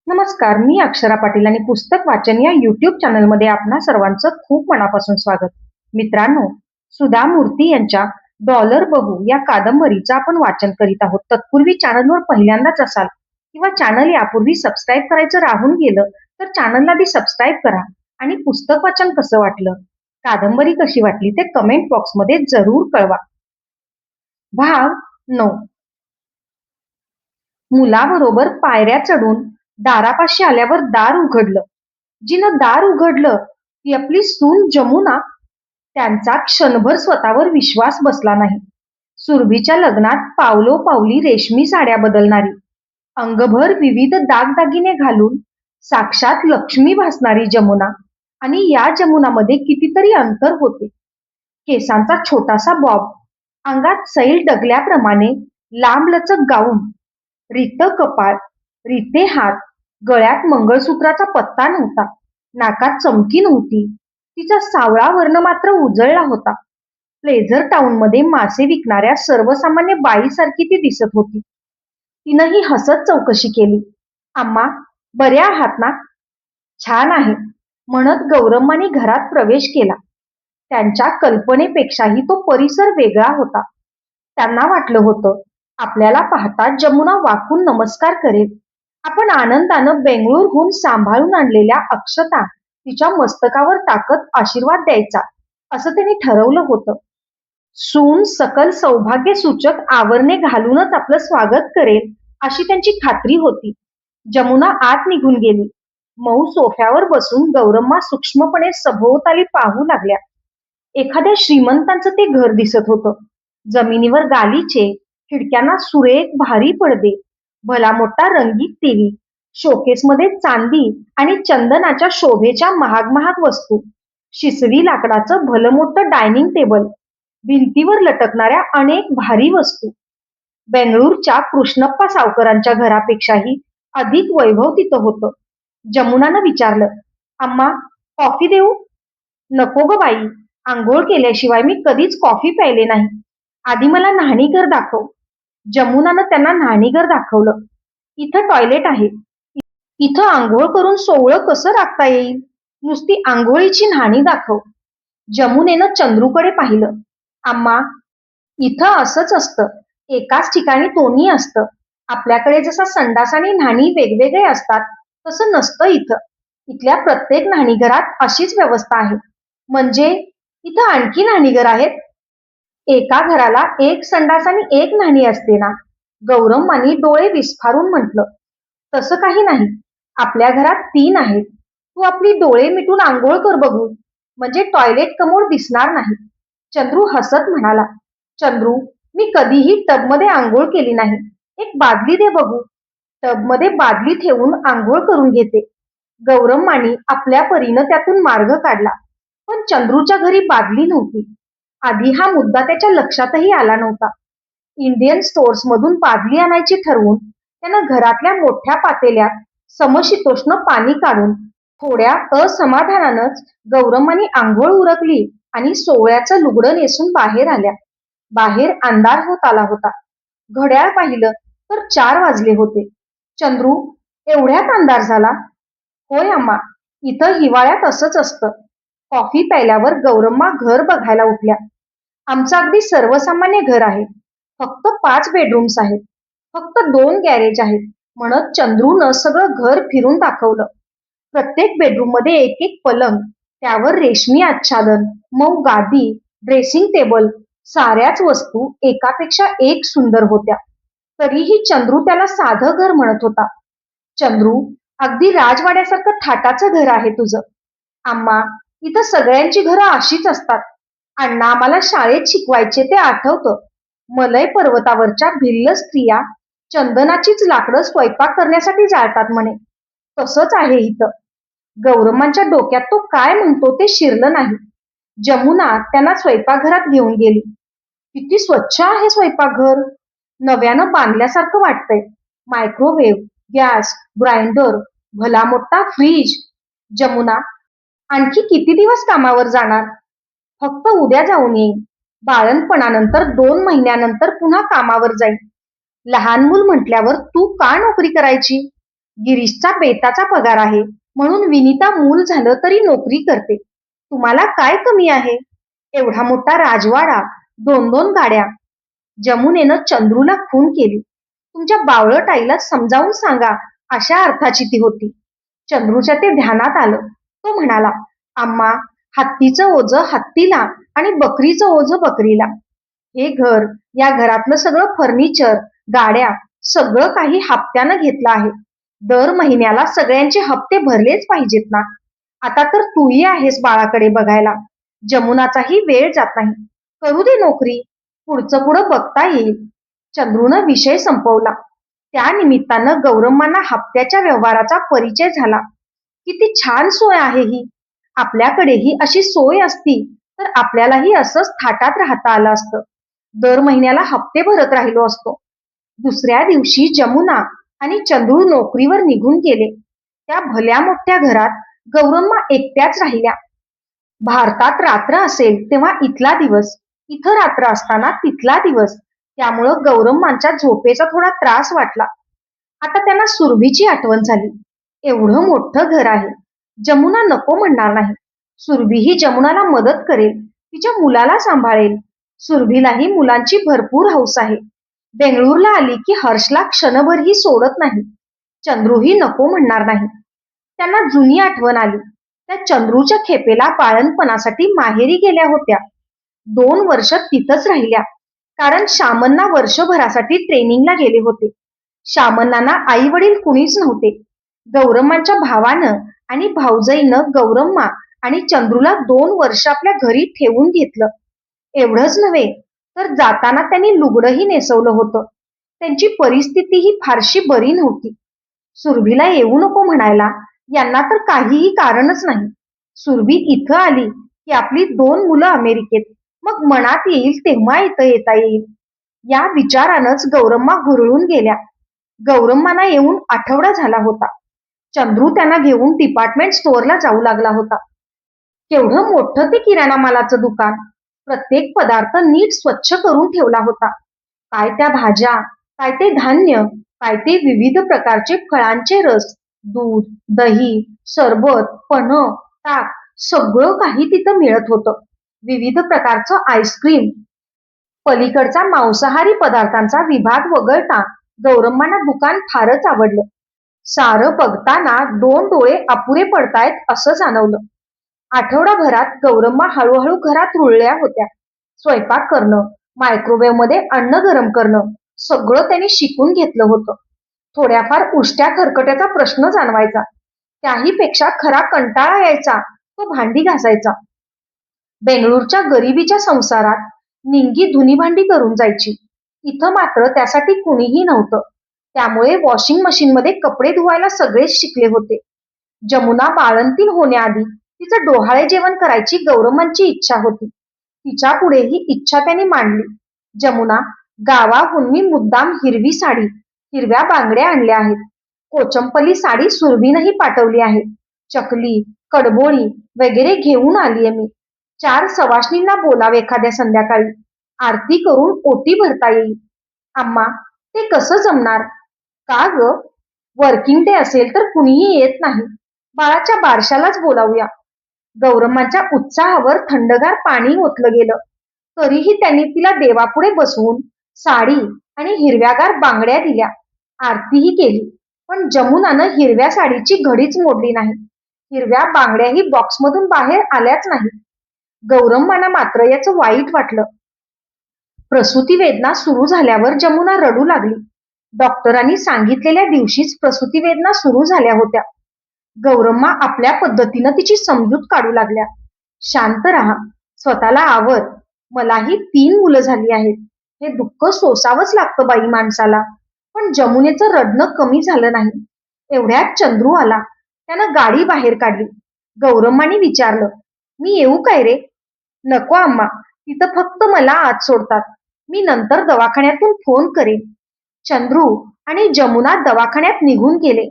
नमस्कार, मी अक्षरा पाटील आणि पुस्तक वाचन या युट्यूब चॅनलमध्ये आपणा सर्वांचं खूप मनापासून स्वागत. मित्रांनो, सुधा मूर्ती यांच्या डॉलर बहू या कादंबरीचं आपण वाचन करीत आहोत. तत्पूर्वी चॅनलवर पहिल्यांदाच असाल किंवा चॅनल यापूर्वी सबस्क्राईब करायचं राहून गेलं तर चॅनलला आधी सबस्क्राईब करा आणि पुस्तक वाचन कसं वाटलं, कादंबरी कशी वाटली ते कमेंट बॉक्समध्ये जरूर कळवा. भाग 9. मुलाबरोबर पायऱ्या चढून दारापाशी आल्यावर दार उघडलं. जिनं दार उघडलं ती आपली सून जमुना. त्यांचा क्षणभर स्वतःवर विश्वास बसला नाही. सुरभीच्या लग्नात पावलोपावली रेशमी साड्या बदलणारी, अंगभर विविध दागदागिने घालून साक्षात लक्ष्मी भासणारी जमुना आणि या जमुनामध्ये कितीतरी अंतर होते. केसांचा छोटासा बॉब, अंगात सैल डगल्याप्रमाणे लांबलचक गाऊन, रित कपाळ, रिते हात, गळ्यात मंगळसूत्राचा पत्ता नव्हता, नाकात चमकी नव्हती. तिचा सावळा वर्ण मात्र उजळला होता. प्लेझर टाउन मध्ये मासे विकणाऱ्या सर्वसामान्य बाईसारखी ती दिसत होती. तिनंही हसत चौकशी केली, "अम्मा, बऱ्या आहात ना?" "छान आहे," म्हणत गौरम्माने घरात प्रवेश केला. त्यांच्या कल्पनेपेक्षाही तो परिसर वेगळा होता. त्यांना वाटलं होतं आपल्याला पाहताच जमुना वाकून नमस्कार करेल. आपण आनंदानं बेंगळूरहून सांभाळून आणलेल्या अक्षता तिच्या मस्तकावर टाकत आशीर्वाद द्यायचा, असं त्यांनी ठरवलं होतं. सून सकल सौभाग्य सूचक आवरणे घालूनच आपलं स्वागत करेल अशी त्यांची खात्री होती. जमुना आत निघून गेली. मऊ सोफ्यावर बसून गौरम्मा सूक्ष्मपणे सभोवताली पाहू लागल्या. एखाद्या श्रीमंतांचं ते घर दिसत होतं. जमिनीवर गालिचे, खिडक्यांना सुरेख भारी पडदे, भला मोठा रंगीत टीव्ही, शोकेसमध्ये चांदी आणि चंदनाच्या शोभेच्या महाग महाग वस्तू, शिसवी लाकडाचं भलं मोठं डायनिंग टेबल, भिंतीवर लटकणाऱ्या अनेक भारी वस्तू. बेंगळूरच्या कृष्णप्पा सावकारांच्या घरापेक्षाही अधिक वैभव तिथं होतं. जमुनानं विचारलं, "अम्मा, कॉफी देऊ?" "नको ग बाई, आंघोळ केल्याशिवाय मी कधीच कॉफी प्यायले नाही. आधी मला न्हाणीघर दाखव." जमुनानं त्यांना न्हाणीघर दाखवलं. "इथं टॉयलेट आहे. इथं आंघोळ करून सोवळं कसं राखता येईल? नुसती आंघोळीची न्हाणी दाखव." जमुनेनं चंद्रूकडे पाहिलं. "अम्मा, इथं असंच असतं. एकाच ठिकाणी दोन्ही असतं. आपल्याकडे जसा संडास आणि न्हाणी वेगवेगळे असतात तसं नसतं इथं. इथल्या प्रत्येक न्हाणीघरात अशीच व्यवस्था आहे." "म्हणजे इथं आणखी न्हाणीघर आहेत?" "एका घराला एक संडास आणि एक न्हाणी असते ना." गौरम्मानी डोळे विस्फारून म्हटलं. "तसं काही नाही. आपल्या घरात 3 आहेत. तू आपली डोळे मिटून आंघोळ कर बघू, म्हणजे टॉयलेट कमोड दिसणार नाही." चंद्रू हसत म्हणाला, "चंद्रू, मी कधीही टबमध्ये आंघोळ केली नाही. एक बादली दे बघू." "टबमध्ये बादली ठेवून आंघोळ करून घेते." गौरम्मानी आपल्या परीनं त्यातून मार्ग काढला. पण चंद्रूच्या घरी बादली नव्हती. आधी हा मुद्दा त्याच्या लक्षातही आला नव्हता. इंडियन स्टोअर्स मधून बादली आणायची ठरवून त्यानं घरातल्या मोठ्या पातेल्यात समशीतोष्ण पाणी काढून थोड्या असमाधानानंच गौरम्मानी आंघोळ उरकली आणि सोवळ्याचं लुगडं नेसून बाहेर आल्या. बाहेर अंधार होत आला होता. घड्याळ पाहिलं तर 4 वाजले होते. "चंद्रू, एवढ्यात अंधार झाला?" "होय अम्मा, इथं हिवाळ्यात असंच असतं." कॉफी प्यायल्यावर गौरम्मा घर बघायला उठल्या. "आमचं अगदी सर्वसामान्य घर आहे. फक्त 5 बेडरूम्स आहेत. फक्त 2 गॅरेज आहेत," म्हणत चंद्रूनं सगळं घर फिरून दाखवलं. प्रत्येक बेडरूम मध्ये एक एक पलंग, त्यावर रेशमी आच्छादन, मऊ गादी, ड्रेसिंग टेबल, साऱ्याच वस्तू एकापेक्षा एक सुंदर होत्या. तरीही चंद्रू त्याला साधं घर म्हणत होता. "चंद्रू, अगदी राजवाड्यासारखं थाटाचं घर आहे तुझं." "अम्मा, इथं सगळ्यांची घरं अशीच असतात. अण्णा आम्हाला शाळेत शिकवायचे ते आठवतं. मलय पर्वतावरच्या भिल्ल स्त्रिया चंदनाचीच लाकडं स्वयंपाक करण्यासाठी जाळतात म्हणे. तसंच आहे इथं." गौरम्मांच्या डोक्यात तो काय म्हणतो ते शिरलं नाही. जमुना त्यांना स्वयंपाकघरात घेऊन गेली. "किती स्वच्छ आहे स्वयंपाकघर. नव्यानं बांधल्यासारखं वाटतंय. मायक्रोवेव्ह, गॅस, ग्राइंडर, भला मोठा फ्रीज." "जमुना, आणखी किती दिवस कामावर जाणार?" "फक्त उद्या जाऊन येईन. बाळंतपणानंतर 2 महिन्यानंतर पुन्हा कामावर जाईन." "लहान मूल म्हटल्यावर तू का नोकरी करायची?" गिरीशचा बेताचा पगार आहे, म्हणून विनिता मूल झालं तरी नोकरी करते. तुम्हाला काय कमी आहे? एवढा मोठा राजवाडा, 2-2 गाड्या. जमुनेनं चंद्रूला खून केली. तुमच्या बावळट आईला समजावून सांगा, अशा अर्थाची ती होती. चंद्रूच्या ते ध्यानात आलं. तो म्हणाला, "अम्मा, हत्तीचं ओझं हत्तीला आणि बकरीचं ओझं बकरीला. हे घर, या घरातलं सगळं फर्निचर, गाड्या, सगळं काही हप्त्यानं घेतलं आहे. दर महिन्याला सगळ्यांचे हप्ते भरलेच पाहिजेत ना. आता तर तूही आहेस बाळाकडे बघायला. जमुनाचाही वेळ जात नाही. करू दे नोकरी, पुढचं पुढं बघता येईल." चंद्रूनं विषय संपवला. त्या निमित्तानं गौरम्मांना हप्त्याच्या व्यवहाराचा परिचय झाला. किती छान सोय आहे ही. आपल्याकडेही अशी सोय असती तर आपल्यालाही असंच थाटात राहता आलं असतं. दर महिन्याला हप्ते भरत राहिलो असतो. दुसऱ्या दिवशी जमुना आणि चंद्रू नोकरीवर निघून गेले. त्या भल्या मोठ्या घरात गौरम्मा एकट्याच राहिल्या. भारतात रात्र असेल तेव्हा इथला दिवस, इथं रात्र असताना तिथला दिवस. त्यामुळं गौरम्मांच्या झोपेचा थोडा त्रास वाटला. आता त्यांना सुरभीची आठवण झाली. एवढं मोठं घर आहे. जमुना नको म्हणणार नाही. सुरभीही जमुनाला मदत करेल, तिच्या मुलाला सांभाळेल. सुरभीलाही मुलांची भरपूर हौस आहे. बेंगळूरला आली की हर्षला क्षणभरही सोडत नाही. चंद्रूही नको म्हणणार नाही. त्यांना जुनी आठवण आली. त्या चंद्रूच्या खेपेला बाळंतपणासाठी माहेरी गेल्या होत्या. 2 वर्ष तिथंच राहिल्या, कारण शामन्ना वर्षभरासाठी ट्रेनिंगला गेले होते. शामन्नांना आई वडील कुणीच नव्हते. गौरम्मांच्या भावानं आणि भाऊजाईनं गौरम्मा आणि चंद्रूला 2 वर्ष आपल्या घरी ठेवून घेतलं. एवढंच नव्हे तर जाताना त्यांनी लुगडंही नेसवलं होतं. त्यांची परिस्थितीही फारशी बरी नव्हती. सुरभीला येऊ नको म्हणायला यांना तर काहीही कारणच नाही. सुरभी इथं आली की आपली 2 मुलं अमेरिकेत, मग मनात येईल तेव्हा इथं येता येईल. या विचारानंच गौरम्मा हुरळून गेल्या. गौरम्मांना येऊन आठवडा झाला होता. चंद्रू त्यांना घेऊन डिपार्टमेंट स्टोअरला जाऊ लागला होता. केवढं मोठं ते किराणा मालाचं दुकान. प्रत्येक पदार्थ नीट स्वच्छ करून ठेवला होता. काय त्या भाज्या, काय ते धान्य, काय ते विविध प्रकारचे फळांचे रस, दूध, दही, सरबत, पन्हं, ताक, सगळं काही तिथं मिळत होतं. विविध प्रकारचं आईस्क्रीम. पलीकडचा मांसाहारी पदार्थांचा विभाग वगळता गौरम्मांना दुकान फारच आवडलं. सारं बघताना 2 डोळे अपुरे पडतायत असं जाणवलं. आठवडाभरात गौरम्मा हळूहळू घरात रुळल्या होत्या. स्वयंपाक करणं, मायक्रोवेव्ह मध्ये अन्न गरम करणं, सगळं त्यांनी शिकून घेतलं होतं. थोड्याफार उष्ट्या खरकट्याचा प्रश्न जाणवायचा. त्याहीपेक्षा खरा कंटाळा यायचा तो भांडी घासायचा. बेंगळूरच्या गरिबीच्या संसारात निंगी धुनी-भांडी करून जायची. इथं मात्र त्यासाठी कुणीही नव्हतं. त्यामुळे वॉशिंग मशीनमध्ये कपडे धुवायला सगळेच शिकले होते. जमुना बाळंतीण होण्याआधी तिचं डोहाळे जेवण करायची गौरम्मांची इच्छा होती. तिच्या पुढे ही इच्छा त्यांनी मांडली. जमुना, गावाहून मी मुद्दाम हिरवी साडी, हिरव्या बांगड्या आणल्या आहेत. कोचंपली साडी सुरभीनंही पाठवली आहे. चकली, कडबोळी वगैरे घेऊन आलीये मी. 4 सवाष्णींना बोलाव एखाद्या संध्याकाळी. आरती करून ओटी भरता येईल. अम्मा, ते कसं जमणार? का ग? वर्किंग डे असेल तर कुणीही येत नाही. बाळाच्या बारशालाच बोलावूया. गौरम्मांच्या उत्साहावर थंडगार पाणी ओतलं गेलं. तरीही त्यांनी तिला देवापुढे बसवून साडी आणि हिरव्यागार बांगड्या दिल्या. आरतीही केली. पण जमुनानं हिरव्या साडीची घडीच मोडली नाही. हिरव्या बांगड्याही बॉक्समधून बाहेर आल्याच नाहीत. गौरम्मांना मात्र याचं वाईट वाटलं. प्रसूती वेदना सुरू झाल्यावर जमुना रडू लागली. डॉक्टरांनी सांगितलेल्या दिवशीच प्रसूती वेदना सुरू झाल्या होत्या. गौरम्मा आपल्या पद्धतीनं तिची समजूत काढू लागल्या. शांत राहा, स्वतःला आवर. मलाही 3 मुलं झाली आहेत. हे दुःख सोसावंच लागतं बाई माणसाला. पण जमुनेचं रडणं कमी झालं नाही. एवढ्यात चंद्रू आला. त्यानं गाडी बाहेर काढली. गौरम्माने विचारलं, मी येऊ काय रे? नको अम्मा, तिथं फक्त मला आत सोडतात. मी नंतर दवाखान्यातून फोन करेन. चंद्रू आणि जमुना दवाखान्यात निघून गेले.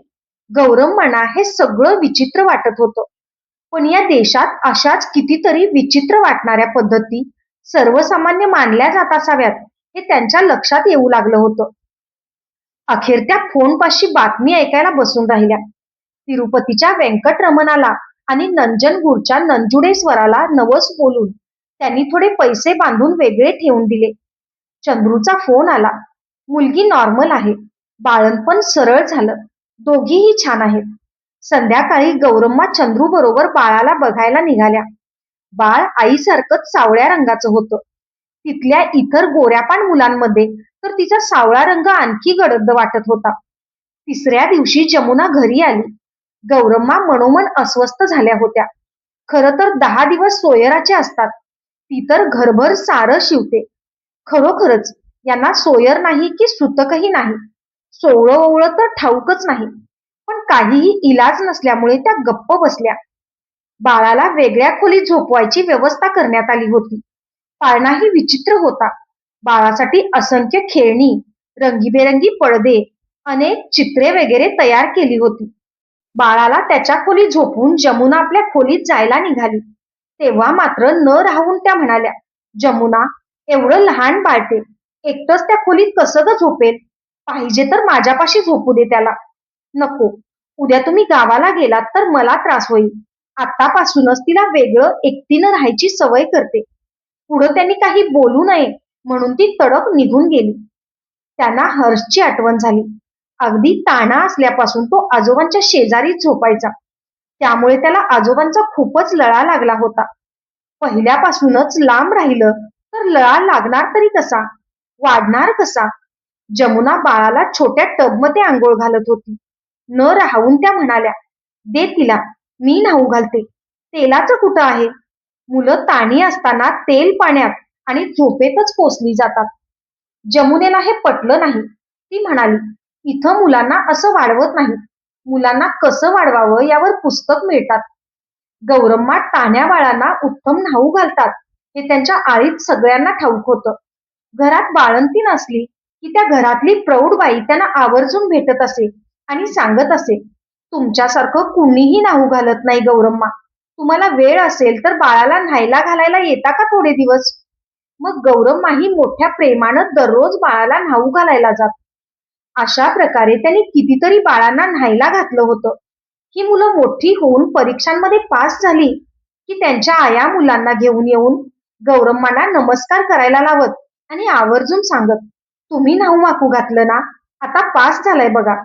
गौरम्मांना हे सगळं विचित्र वाटत होतं. पण या देशात अशाच कितीतरी विचित्र वाटणाऱ्या पद्धती सर्वसामान्य मानल्या जात असाव्यात हे त्यांच्या लक्षात येऊ लागलं होतं. अखेर त्या फोनपाशी बातमी ऐकायला बसून राहिल्या. तिरुपतीच्या व्यंकटरमणाला आणि नंजनगूरच्या नंजुडेश्वराला नवस बोलून त्यांनी थोडे पैसे बांधून वेगळे ठेवून दिले. चंद्रूचा फोन आला. मुलगी नॉर्मल आहे. बाळंतपण सरळ झालं. दोघीही छान आहेत. संध्याकाळी गौरम्मा चंद्रू बरोबर बाळाला बघायला निघाल्या. बाळ आईसारखंच सावळ्या रंगाचं होतं. तिथल्या इतर गोऱ्यापान मुलांमध्ये तर तिचा सावळा रंग आणखी गडद वाटत होता. तिसऱ्या दिवशी जमुना घरी आली. गौरम्मा मनोमन अस्वस्थ झाल्या होत्या. खरं तर 10 दिवस सोयराचे असतात. ती तर घरभर सारं शिवते. खरोखरच यांना सोयर नाही की सुतकही नाही. सोवळं ओवळं तर ठाऊकच नाही. पण काहीही इलाज नसल्यामुळे त्या गप्प बसल्या. बाळाला वेगळ्या खोलीत झोपवायची व्यवस्था करण्यात आली होती. पाळणाही विचित्र होता. बाळासाठी असंख्य खेळणी, रंगीबेरंगी पडदे, अनेक चित्रे वगैरे तयार केली होती. बाळाला त्याच्या खोलीत झोपवून जमुना आपल्या खोलीत जायला निघाली. तेव्हा मात्र न राहून त्या म्हणाल्या, "जमुना, एवढं लहान बाळते, एकटंच त्या खोलीत कसं ग झोपेल? पाहिजे तर माझ्यापाशी झोपू दे त्याला." "नको, उद्या तुम्ही गावाला गेलात तर मला त्रास होईल. आतापासूनच तिला वेगळं एकटीनं राहायची सवय करते." पुढं त्यांनी काही बोलू नये म्हणून ती तडक निघून गेली. त्यांना हर्षची आठवण झाली. अगदी ताणा असल्यापासून तो आजोबांच्या शेजारीच झोपायचा. त्यामुळे त्याला आजोबांचा खूपच लळा लागला होता. पहिल्यापासूनच लांब राहिलं तर लळा लागणार तरी कसा, वाढणार कसा? जमुना बाळाला छोट्या टबमध्ये आंघोळ घालत होती. न राहून त्या म्हणाल्या, "दे तिला, मी न्हाऊ घालते. तेलाचं कुठं आहे?" मुलं ताणी असताना तेल पाण्यात आणि झोपेतच पोसली जातात. जमुनेला हे पटलं नाही. ती म्हणाली, "इथं मुलांना असं वाढवत नाही. मुलांना कसं वाढवावं यावर पुस्तक मिळतात." गौरम्मा तान्ह्या बाळांना उत्तम न्हाऊ घालतात हे त्यांच्या आळीत सगळ्यांना ठाऊक होतं. घरात बाळंतीण नसली की त्या घरातली प्रौढ बाई त्यांना आवर्जून भेटत असे आणि सांगत असे, "तुमच्यासारखं कुणीही न्हाऊ घालत नाही गौरम्मा. तुम्हाला वेळ असेल तर बाळाला न्हायला घालायला येता का थोडे दिवस?" मग गौरम्माही मोठ्या प्रेमानं दररोज बाळाला न्हाऊ घालायला जात. अशा प्रकारे त्यांनी कितीतरी बाळांना न्हायला घातलं होतं. ही मुलं मोठी होऊन परीक्षांमध्ये पास झाली की त्यांच्या आया मुलांना घेऊन येऊन गौरम्मांना नमस्कार करायला लावत आणि आवर्जून सांगत, "तुम्ही न्हाऊ माकू घातलं ना, आता पास झालाय बघा."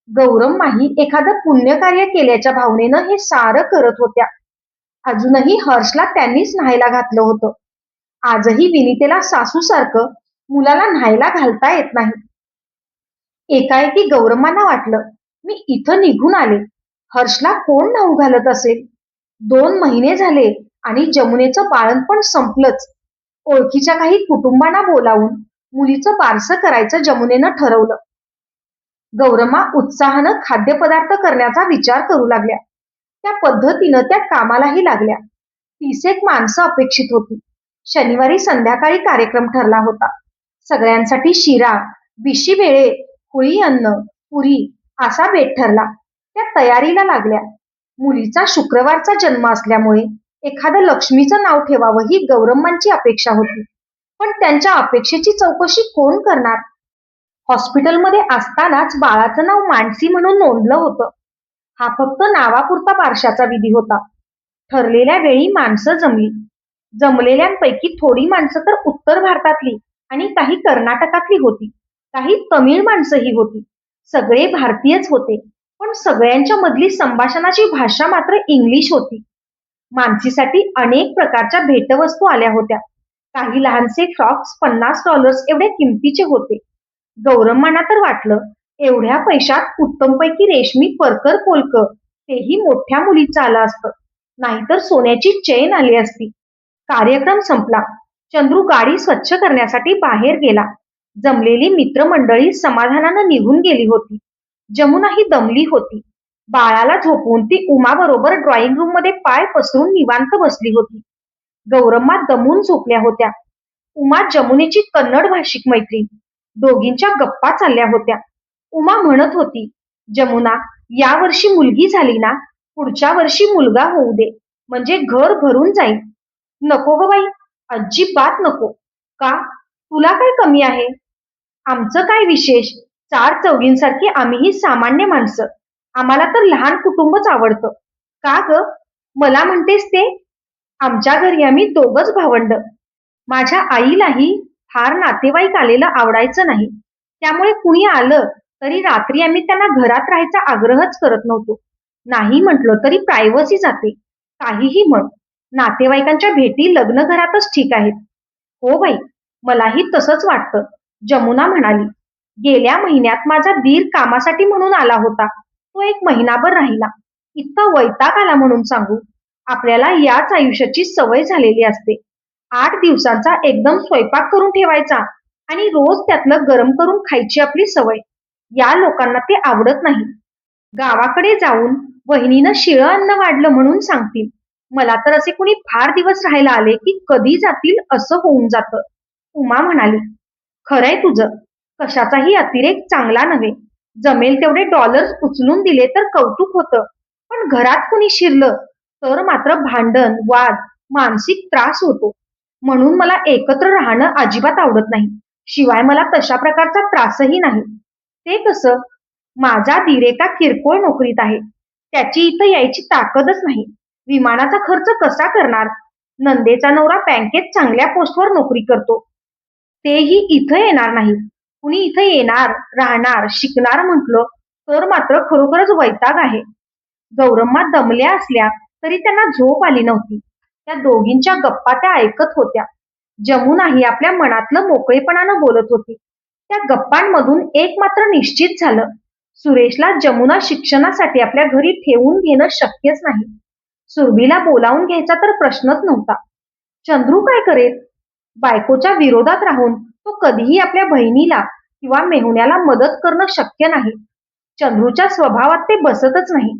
गौरम्माही एखादं पुण्यकार्य केल्याच्या भावनेनं हे सारं करत होत्या. अजूनही हर्षला त्यांनीच न्हायला घातलं होतं. आजही विनितेला सासूसारखं मुलाला न्हायला घालता येत नाही. एकाएकी गौरम्मांना वाटलं, मी इथं निघून आले. हर्षला कोण न्हाऊ घालत असेल? 2 महिने झाले आणि जमुनेचं बाळंतपण संपलंच. ओळखीच्या काही कुटुंबांना बोलावून मुलीचं बारसं करायचं जमुनेनं ठरवलं. गौरम्मा उत्साहानं खाद्यपदार्थ करण्याचा विचार करू लागल्या. त्या पद्धतीनं त्या कामालाही लागल्या. 30 एक माणसं अपेक्षित होती. शनिवारी संध्याकाळी कार्यक्रम ठरला होता. सगळ्यांसाठी शिरा, बिशी वेळे, होळी अन्न, पुरी असा बेत ठरला. त्या तयारीला लागल्या. मुलीचा शुक्रवारचा जन्म असल्यामुळे एखादं लक्ष्मीचं नाव ठेवावं ही गौरम्मांची अपेक्षा होती. पण त्यांच्या अपेक्षेची चौकशी कोण करणार? हॉस्पिटलमध्ये असतानाच बाळाचं नाव मानसी म्हणून नोंदलं होतं. हा फक्त नावापुरता बारशाचा विधी होता. ठरलेल्या वेळी माणसं जमली. जमलेल्यांपैकी थोडी माणसं तर उत्तर भारतातली आणि काही कर्नाटकातली होती. काही तमिळ माणसंही होती. सगळे भारतीयच होते. पण सगळ्यांच्या मधली संभाषणाची भाषा मात्र इंग्लिश होती. मानसीसाठी अनेक प्रकारच्या भेटवस्तू आल्या होत्या. काही लहानसे फ्रॉक्स $50 एवढे किमतीचे होते. गौरम्मांना तर वाटलं, एवढ्या पैशात उत्तमपैकी रेशमी परकर पोलकं, तेही मोठ्या मुलीचं आलं असतं. नाहीतर सोन्याची चेन आली असती. कार्यक्रम संपला. चंद्रू गाडी स्वच्छ करण्यासाठी बाहेर गेला. जमलेली मित्रमंडळी समाधानानं निघून गेली होती. जमुनाही दमली होती. बाळाला झोपवून ती उमाबरोबर ड्रॉइंग रूम मध्ये पाय पसरून निवांत बसली होती. गौरम्मा दमून झोपल्या होत्या. उमा जमुनेची कन्नड भाषिक मैत्रीण. दोघींच्या गप्पा चालल्या होत्या. उमा म्हणत होती, "जमुना, यावर्षी मुलगी झाली ना, पुढच्या वर्षी मुलगा होऊ दे, म्हणजे घर भरून जाईल." "नको ग बाई, अजिबात नको." "का? तुला काय कमी आहे?" "आमचं काय विशेष? चार चौघींसारखी आम्हीही सामान्य माणसं. आम्हाला तर लहान कुटुंबच आवडतं. का ग? मला म्हणतेस ते? आमच्या घरी आम्ही दोघंच भावंड. माझ्या आईलाही फार नातेवाईक आलेलं आवडायचं नाही. त्यामुळे कुणी आलं तरी रात्री आम्ही त्यांना घरात राहायचा आग्रहच करत नव्हतो. नाही म्हटलं तरी प्रायव्हसी जाते. काहीही म्हण. नातेवाईकांच्या भेटी लग्न घरातच ठीक आहेत. हो बाई, मलाही तसंच वाटतं, जमुना म्हणाली. गेल्या महिन्यात माझा दीर कामासाठी म्हणून आला होता. तो एक महिनाभर राहिला. इतका वैताग आला म्हणून सांगू. आपल्याला याच आयुष्याची सवय झालेली असते. 8 दिवसांचा एकदम स्वयंपाक करून ठेवायचा आणि रोज त्यातलं गरम करून खायची आपली सवय. या लोकांना ते आवडत नाही. गावाकडे जाऊन वहिनीनं शिळं अन्न वाढलं म्हणून सांगतील. मला तर असे कुणी फार दिवस राहायला आले की कधी जातील असं होऊन जातं. उमा म्हणाली. खरंय तुझं. कशाचाही अतिरेक चांगला नव्हे. जमेल तेवढे डॉलर्स उचलून दिले तर कौतुक होतं. पण घरात कुणी शिरलं तर मात्र भांडण, वाद, मानसिक त्रास होतो. म्हणून मला एकत्र राहणं अजिबात आवडत नाही. शिवाय मला तशा प्रकारचा त्रासही नाही. ते कसं? माझा दीर एका किरकोळ नोकरीत आहे. त्याची इथं यायची ताकदच नाही. विमानाचा खर्च कसा करणार? नंदेचा नवरा बँकेत चांगल्या पोस्टवर नोकरी करतो. तेही इथं येणार नाही. कुणी इथं येणार, राहणार, शिकणार म्हटलं तर मात्र खरोखरच वैताग आहे. गौरम्मा दमल्या असल्या तरी त्यांना झोप आली नव्हती. त्या दोघींच्या गप्पा त्या ऐकत होत्या. जमुनाही आपल्या मनातलं मोकळेपणानं बोलत होती. त्या गप्पांमधून एक मात्र निश्चित झालं. सुरेशला जमुना शिक्षणासाठी आपल्या घरी ठेवून घेणं शक्यच नाही. सुरभीला बोलावून घ्यायचा तर प्रश्नच नव्हता. चंद्रू काय करेल? बायकोच्या विरोधात राहून तो कधीही आपल्या बहिणीला किंवा मेहुण्याला मदत करणं शक्य नाही. चंद्रूच्या स्वभावात ते बसतच नाही.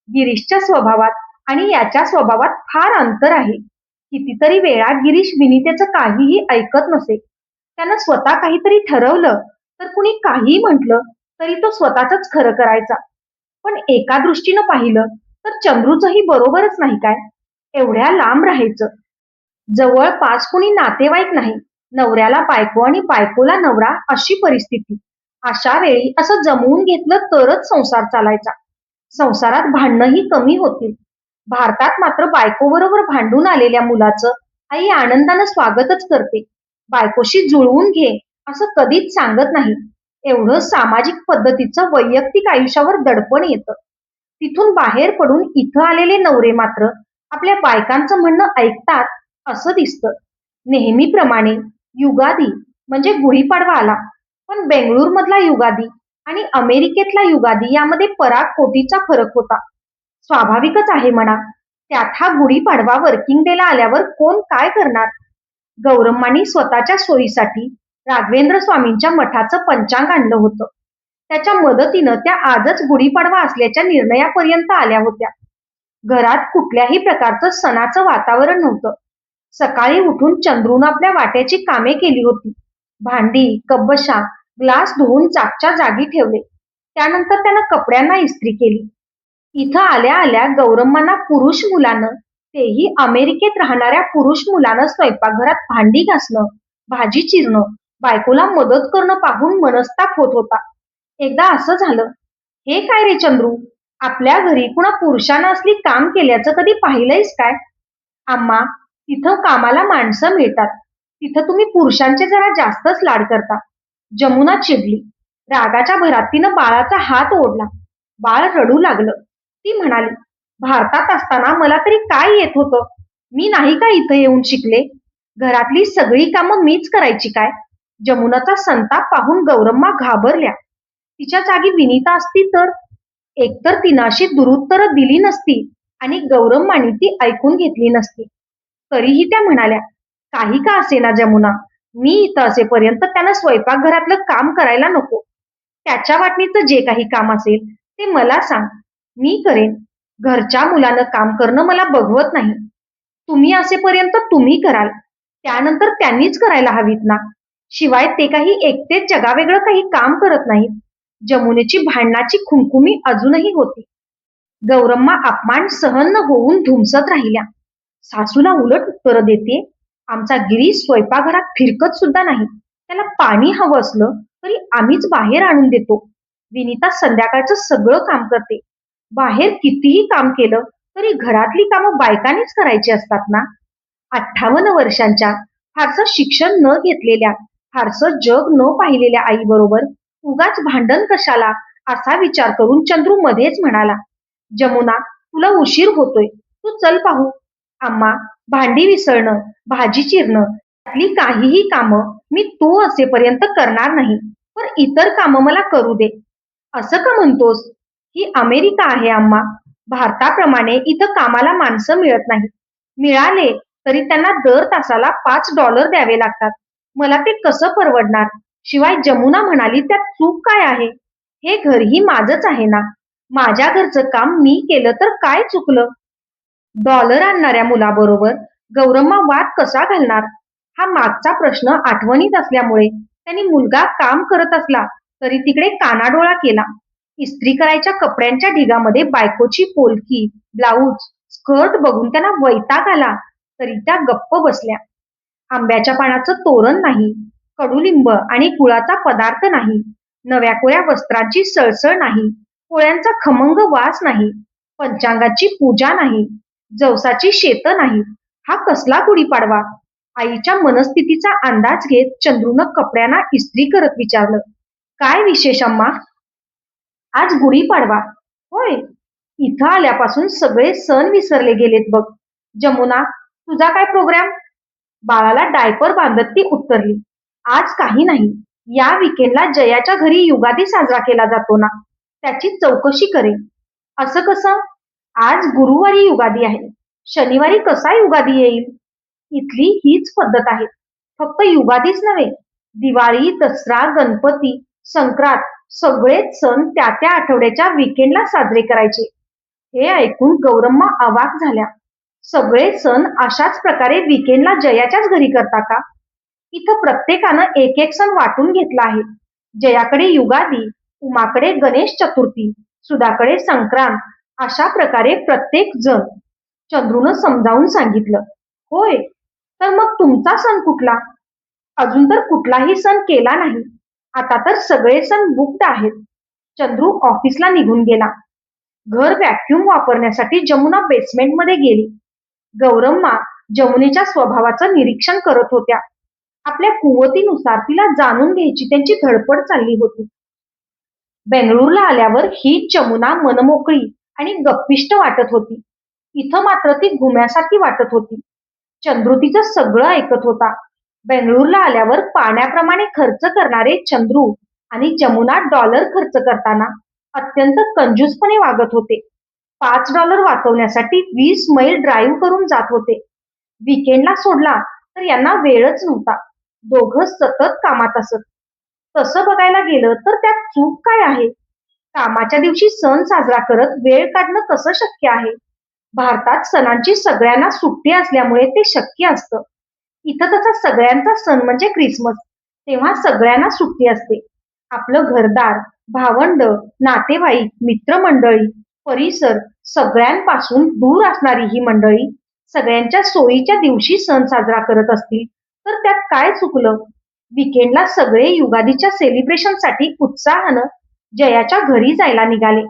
गिरीशच्या स्वभावात आणि याच्या स्वभावात फार अंतर आहे. कितीतरी वेळा गिरीश विनितेचं काहीही ऐकत नसे. त्यानं स्वतः काहीतरी ठरवलं तर कुणी काहीही म्हटलं तरी तो स्वतःच खरं करायचा. पण एका दृष्टीनं पाहिलं तर चंद्रूचंही बरोबरच नाही काय? एवढ्या लांब राहायचं. जवळपास कुणी नातेवाईक नाही. नवऱ्याला बायको आणि बायकोला नवरा अशी परिस्थिती. अशा वेळी असं जमवून घेतलं तरच संसार चालायचा. संसारात भांडणंही कमी होतील. भारतात मात्र बायकोबरोबर भांडून आलेल्या मुलाचं आई आनंदानं स्वागतच करते. बायकोशी जुळवून घे असं कधीच सांगत नाही. एवढं सामाजिक पद्धतीचं वैयक्तिक आयुष्यावर दडपण येतं. तिथून बाहेर पडून इथं आलेले नवरे मात्र आपल्या बायकांचं म्हणणं ऐकतात असं दिसतं. नेहमीप्रमाणे युगादी म्हणजे गुढीपाडवा आला. पण बेंगळूर मधला युगादी आणि अमेरिकेतला युगादी यामध्ये पराकोटीचा फरक होता. स्वाभाविकच आहे म्हणा. त्यात हा गुढीपाडवा वर्किंग डेला आल्यावर कोण काय करणार? गौरम्मानी स्वतःच्या सोयीसाठी राघवेंद्र स्वामींच्या मठाचं पंचांग आणलं होतं. त्याच्या मदतीनं त्या आजच गुढीपाडवा असल्याच्या निर्णयापर्यंत आल्या होत्या. घरात कुठल्याही प्रकारचं सणाचं वातावरण नव्हतं. सकाळी उठून चंद्रूनं आपल्या वाट्याची कामे केली होती. भांडी, कपबशा, ग्लास धुवून जागच्या जागी ठेवले. त्यानंतर त्यानं कपड्यांना इस्त्री केली. इथं आल्या आल्या गौरम्मांना पुरुष मुलानं, तेही अमेरिकेत राहणाऱ्या पुरुष मुलानं स्वयंपाकघरात भांडी घासणं, भाजी चिरणं, बायकोला मदत करणं पाहून मनस्ताप होत होता. एकदा असं झालं. हे काय रे चंद्रू? आपल्या घरी कुणा पुरुषानं असली काम केल्याचं कधी पाहिलंयस काय? आम्हा, तिथं कामाला माणसं मिळतात. तिथं तुम्ही पुरुषांचे जरा जास्तच लाड करता. जमुना चिडली. रागाच्या भरात तिनं बाळाचा हात ओढला. बाळ रडू लागलं. ती म्हणाली, भारतात असताना मला तरी काय येत होतं? मी नाही का इथं येऊन शिकले? घरातली सगळी कामं मीच करायची काय? जमुनाचा संताप पाहून गौरम्मा घाबरल्या. तिच्या जागी विनिता असती तर? एकतर तिनं अशी दुरुत्तरं दिली नसती आणि गौरम्मानी ती ऐकून घेतली नसती. तरीही त्या म्हणाल्या, काही का असेना जमुना, मी इथं असेपर्यंत त्यानं स्वयंपाकघरातलं काम करायला नको. त्याच्या वाटणीचं जे काही काम असेल ते मला सांग, मी करेन. घरच्या मुलानं काम करणं मला बघवत नाही. तुम्ही असेपर्यंत तुम्ही कराल. त्यानंतर त्यांनीच करायला हवीत ना. शिवाय ते काही एकटेच जगावेगळं काही काम करत नाहीत. जमुनेची भांडणाची खुमखुमी अजूनही होती. गौरम्मा अपमान सहन न होऊन धुमसत राहिल्या. सासूला उलट उत्तरं देते. आमचा गिरीश स्वयंपाकघरात फिरकत सुद्धा नाही. त्याला पाणी हवं असलं तरी आम्हीच बाहेर आणून देतो. विनिता संध्याकाळचं सगळं काम करते. बाहेर कितीही काम केलं तरी घरातली कामं बायकांनीच करायची असतात ना. 58 वर्षांच्या, फारसं शिक्षण न घेतलेल्या, फारसं जग न पाहिलेल्या आईबरोबर उगाच भांडण कशाला, असा विचार करून चंद्रू मध्येच म्हणाला, "जमुना, तुला उशीर होतोय. तू चल पाहू." "अम्मा, भांडी विसळणं, भाजी चिरणं, त्यातली काहीही कामं मी तू असेपर्यंत करणार नाही. पण इतर कामं मला करू दे." "असं का म्हणतोस? ही अमेरिका आहे अम्मा. भारताप्रमाणे इथं कामाला माणसं मिळत नाहीत. मिळाले तरी त्यांना दर तासाला $5 द्यावे लागतात. मला ते कसं परवडणार? शिवाय जमुना म्हणाली त्यात चूक काय आहे? हे घरही माझंच आहे ना. माझ्या घरचं काम मी केलं तर काय चुकलं?" डॉलर आणणाऱ्या मुलाबरोबर गौरम्मा वाद कसा घालणार? हा मागचा प्रश्न आठवणीत असल्यामुळे त्यांनी मुलगा काम करत असला तरी तिकडे कानाडोळा केला. इस्त्री करायच्या कपड्यांच्या ढिगामध्ये बायकोची पोलकी, ब्लाऊज, स्कर्ट बघून त्यांना वैताग आला तरी त्या गप्प बसल्या. आंब्याच्या पानाचं तोरण नाही, कडुलिंब आणि गुळाचा पदार्थ नाही, नव्या कोऱ्या वस्त्रांची सळसळ नाही, पोळ्यांचा खमंग वास नाही, पंचांगाची पूजा नाही, जवसाची शेतं नाही. हा कसला गुढीपाडवा? आईच्या मनस्थितीचा अंदाज घेत चंद्रूनं कपड्यांना इस्त्री करत विचारलं, "काय विशेष अम्मा?" "आज गुढीपाडवा." "होय. इथं आल्यापासून सगळे सण विसरले गेलेत बघ." "जमुना, तुझा काय प्रोग्राम?" बाळाला डायपर बांधत ती उत्तरली, "आज काही नाही. या विकेंडला जयाच्या घरी युगादी साजरा केला जातो ना, त्याची चौकशी करेन." "असं कसं? आज गुरुवारी युगादी आहे. शनिवारी कसा युगादी येईल?" "इथली हीच पद्धत आहे. फक्त युगादीच नव्हे, दिवाळी, दसरा, गणपती, संक्रांत सगळेच सण त्या त्या आठवड्याच्या विकेंडला साजरे करायचे." हे ऐकून गौरम्मा अवाक झाल्या. "सगळे सण अशाच प्रकारे विकेंडला जयाच्याच घरी करता का?" "इथं प्रत्येकानं एक एक सण वाटून घेतला आहे. जयाकडे युगादी, उमाकडे गणेश चतुर्थी, सुधाकडे संक्रांत, अशा प्रकारे प्रत्येक जण." चंद्रूनं समजावून सांगितलं. "होय. तर मग तुमचा सण कुठला?" "अजून तर कुठलाही सण केला नाही. आता तर सगळे सण बुक्ड आहेत." चंद्रू ऑफिसला निघून गेला. घर व्हॅक्यूम वापरण्यासाठी जमुना बेसमेंटमध्ये गेली. गौरम्मा जमुनेच्या स्वभावाचं निरीक्षण करत होत्या. आपल्या कुवतीनुसार तिला जाणून घ्यायची त्यांची धडपड चालली होती. बेंगळुरूला आल्यावर ही जमुना मनमोकळी आणि गप्पिष्ट वाटत होती. इथं मात्र ती गुम्यासारखी वाटत होती. चंद्रू तिचं सगळं ऐकत होता. बेंगळुरूला आल्यावर पाण्याप्रमाणे खर्च करणारे चंद्रू आणि जमुना डॉलर खर्च करताना अत्यंत कंजूसपणे वागत होते. $5 वाचवण्यासाठी 20 मैल ड्राईव्ह करून जात होते. विकेंडला सोडला तर यांना वेळच नव्हता. दोघं सतत कामात असत. तसं बघायला गेलं तर त्यात चूक काय आहे? कामाच्या दिवशी सण साजरा करत वेळ काढणं कसं शक्य आहे? भारतात सणांची सगळ्यांना सुट्टी असल्यामुळे ते शक्य असतं. इथं तसा सगळ्यांचा सण म्हणजे क्रिसमस. तेव्हा सगळ्यांना सुट्टी असते. आपलं घरदार, भावंड, नातेवाईक, मित्रमंडळी, परिसर सगळ्यांपासून दूर असणारी ही मंडळी सगळ्यांच्या सोयीच्या दिवशी सण साजरा करत असतील तर त्यात काय चुकलं? विकेंडला सगळे युगादीच्या सेलिब्रेशनसाठी उत्साहानं जयाच्या घरी जायला निघाले.